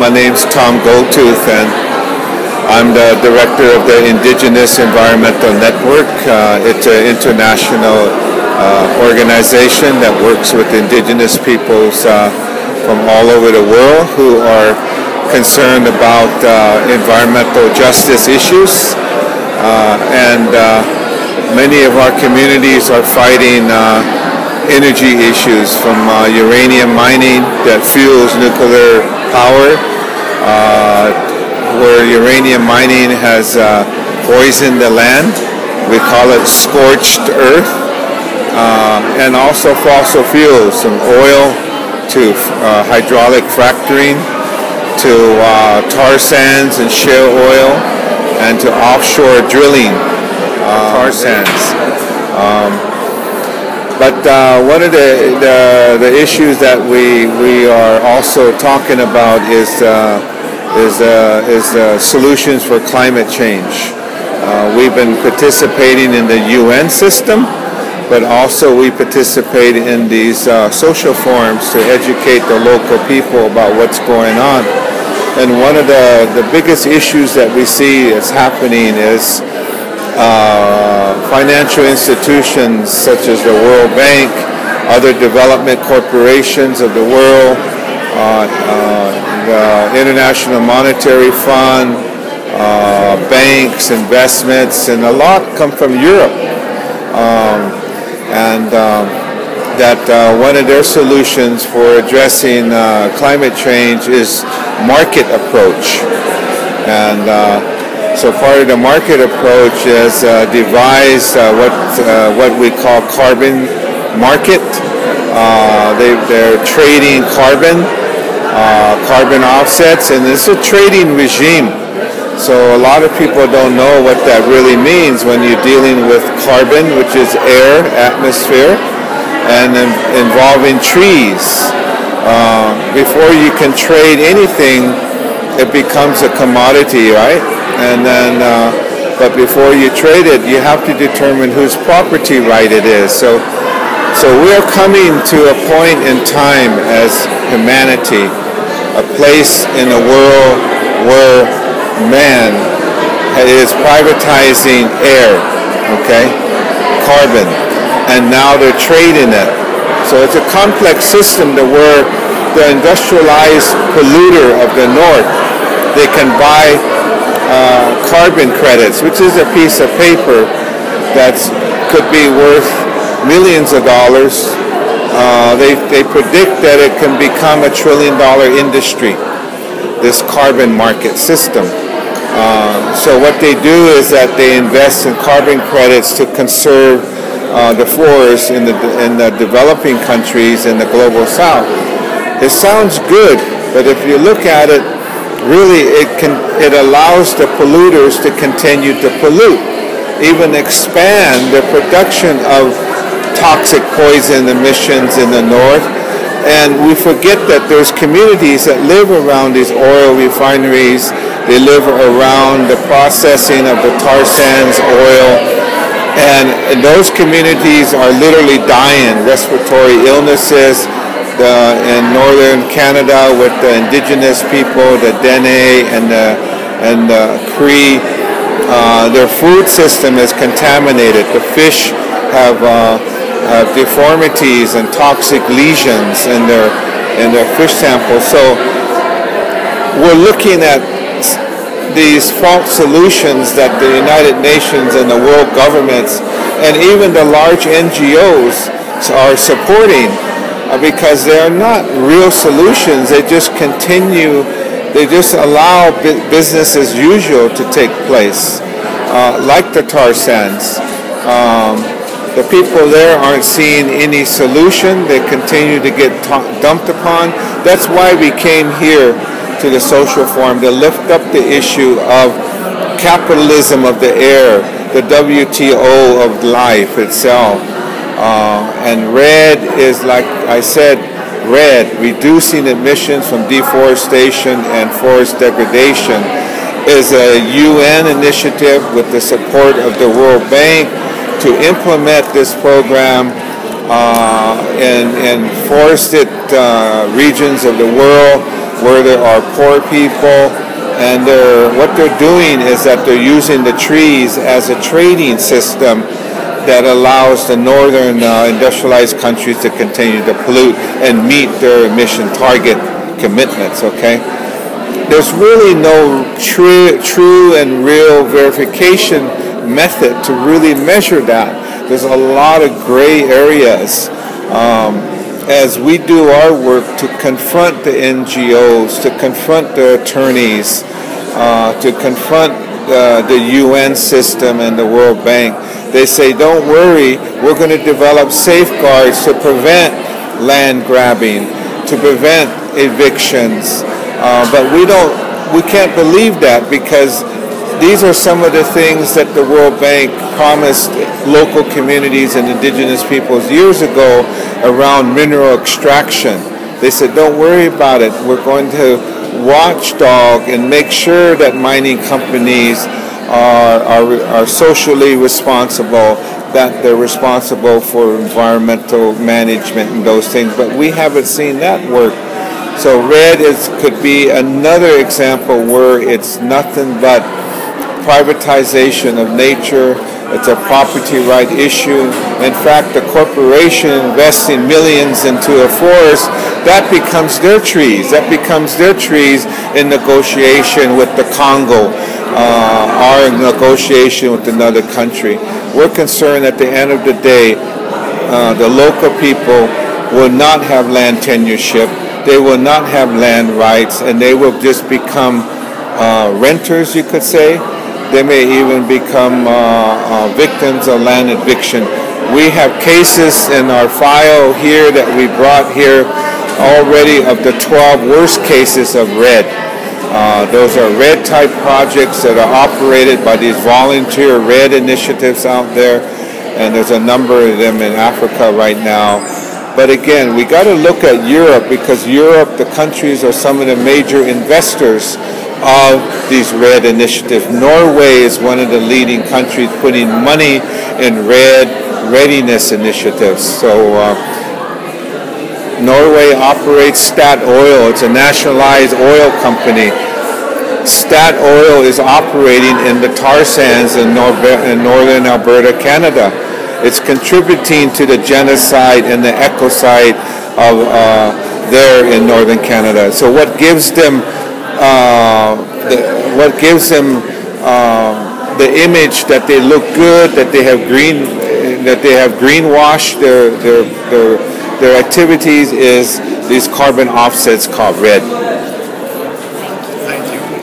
my name's Tom Goldtooth, and I'm the director of the Indigenous Environmental Network. It's an international organization that works with indigenous peoples from all over the world who are concerned about environmental justice issues. And many of our communities are fighting energy issues, from uranium mining that fuels nuclear power, where uranium mining has poisoned the land. We call it scorched earth. And also fossil fuels, from oil to hydraulic fracturing to tar sands and shale oil, and to offshore drilling tar sands. But one of the issues that we are also talking about is solutions for climate change. We've been participating in the UN system, but also we participate in these social forums to educate the local people about what's going on. And one of the biggest issues that we see is happening is financial institutions such as the World Bank, other development corporations of the world, the International Monetary Fund, banks, investments, and a lot come from Europe. That one of their solutions for addressing climate change is market approach. And so part of the market approach is devise what we call carbon market. They're trading carbon offsets, and it's a trading regime. So a lot of people don't know what that really means when you're dealing with carbon, which is air, atmosphere, and involving trees. Before you can trade anything, it becomes a commodity, right? And then, but before you trade it, you have to determine whose property right it is. So we're coming to a point in time as humanity, a place in the world where man is privatizing air, okay, carbon, and now they're trading it. So it's a complex system to where the industrialized polluter of the north, they can buy carbon credits, which is a piece of paper that could be worth millions of dollars. They predict that it can become $1 trillion industry, this carbon market system. So what they do is that they invest in carbon credits to conserve the forests in the developing countries in the global south. It sounds good, but if you look at it, really it allows the polluters to continue to pollute, even expand the production of toxic poison emissions in the north. And we forget that there's communities that live around these oil refineries. They live around the processing of the tar sands, oil, and those communities are literally dying. Respiratory illnesses. In northern Canada with the indigenous people, the Dene and the Cree, their food system is contaminated. The fish have deformities and toxic lesions in their fish samples. So we're looking at these false solutions that the United Nations and the world governments and even the large NGOs are supporting, because they are not real solutions. They just continue, they just allow business as usual to take place, like the tar sands. The people there aren't seeing any solution. They continue to get dumped upon. That's why we came here to the social forum, to lift up the issue of capitalism of the air, the WTO of life itself. And RED is, like I said, RED, reducing emissions from deforestation and forest degradation, is a UN initiative with the support of the World Bank to implement this program in forested regions of the world where there are poor people, and what they're doing is that they're using the trees as a trading system that allows the northern industrialized countries to continue to pollute and meet their emission target commitments, okay? There's really no true and real verification method to really measure that. There's a lot of gray areas. As we do our work to confront the NGOs, to confront the attorneys, to confront the UN system and the World Bank, they say, don't worry, we're going to develop safeguards to prevent land grabbing, to prevent evictions. But we can't believe that, because these are some of the things that the World Bank promised local communities and indigenous peoples years ago around mineral extraction. They said, don't worry about it. We're going to watchdog and make sure that mining companies are socially responsible, that they're responsible for environmental management and those things. But we haven't seen that work. So RED could be another example where it's nothing but privatization of nature. It's a property right issue. In fact, the corporation investing millions into a forest, that becomes their trees. That becomes their trees in negotiation with the Congo, or in negotiation with another country. We're concerned at the end of the day, the local people will not have land tenureship. They will not have land rights, and they will just become renters, you could say. They may even become victims of land eviction. We have cases in our file here that we brought here already of the 12 worst cases of RED. Those are RED-type projects that are operated by these volunteer RED initiatives out there, and there's a number of them in Africa right now. But again, we got to look at Europe, because Europe, the countries, are some of the major investors of these RED initiatives. Norway is one of the leading countries putting money in RED readiness initiatives. So Norway operates Stat Oil. It's a nationalized oil company. Stat Oil is operating in the tar sands in northern Alberta, Canada. It's contributing to the genocide and the ecocide of there in northern Canada. So what gives them the image that they look good, that they have greenwashed their activities, is these carbon offsets called RED.